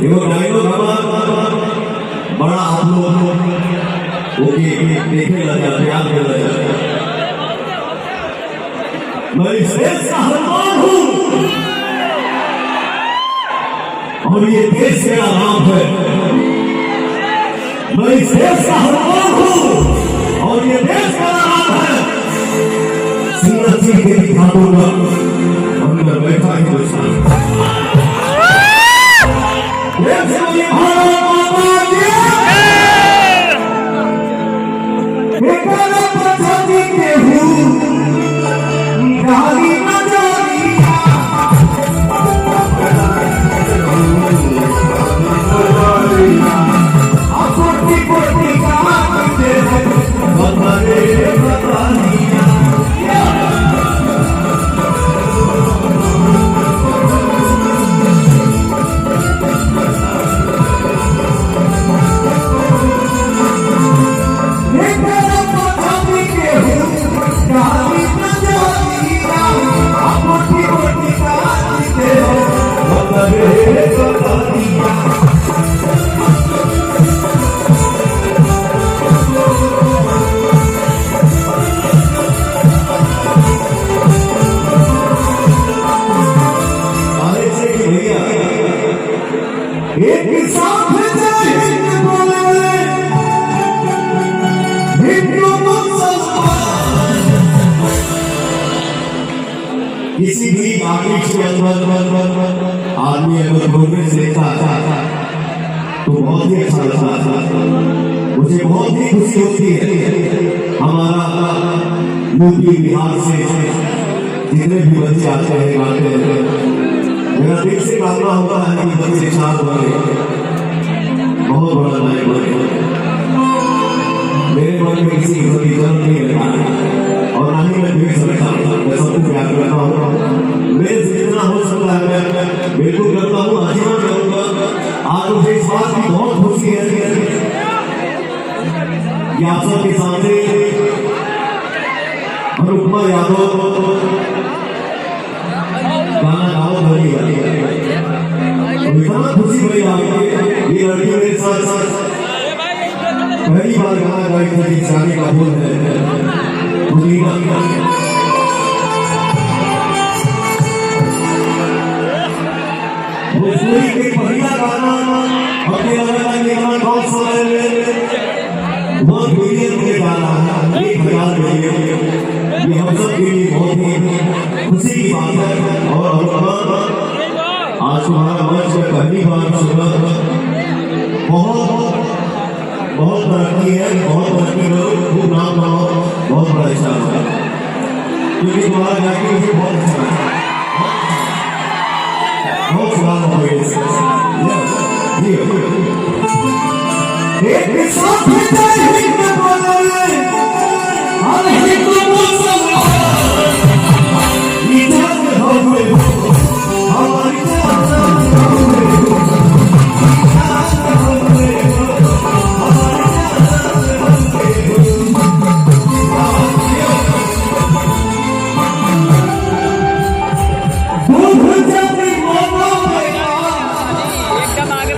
देखो डायलॉग बड़ा आप लोग ओके देखे लगा प्यार के लगा। मैं इस देश का हनुमान हूँ और ये देश मेरा नाम है। मैं इस देश का हनुमान हूँ और ये देश मेरा नाम है। सिंह जी के दिखाऊं का अंदर बैठा ही दोस्त किसी भी मार्केट के अंदर आदमी अगर प्रोग्रेस देखता तो बहुत ही अच्छा लगता है। मुझे बहुत ही खुशी होती है। हमारा यूपी बिहार से जितने भी बच्चे आते हैं गाते हैं, मेरा दिल से कामना होता है कि बच्चे चार बने, बहुत बड़ा नायक बने। मेरे मन में किसी की जन्म नहीं रहता और ना ही मैं देख सकता मैं सबको प्यार करता हूँ। मेरे से जितना हो सकता है मैं बिल्कुल करता हूँ, आजीवन करूँगा। आज मुझे इस बात की बहुत खुशी है कि आप सबके सामने अनुपमा यादव गाना गाओ भरी इतना खुशी भरी आपकी। ये लड़की मेरे साथ पहली बार गाना गाई थी, जाने का बोल है भोजपुरी के पहला गाना अपने अलग बहुत सारे बहुत मिलियन में गाना है, 1000 मिलियन। ये हम सब के लिए बहुत ही खुशी की बात है। और आज तुम्हारा मंच में पहली बार सुना बहुत तरक्की है, बहुत तरक्की करो, खूब नाम कमाओ, बहुत बड़ा हिस्सा होगा क्योंकि तुम्हारा जाके मुझे बहुत अच्छा है, बहुत सुधार हो गई एकदम आगे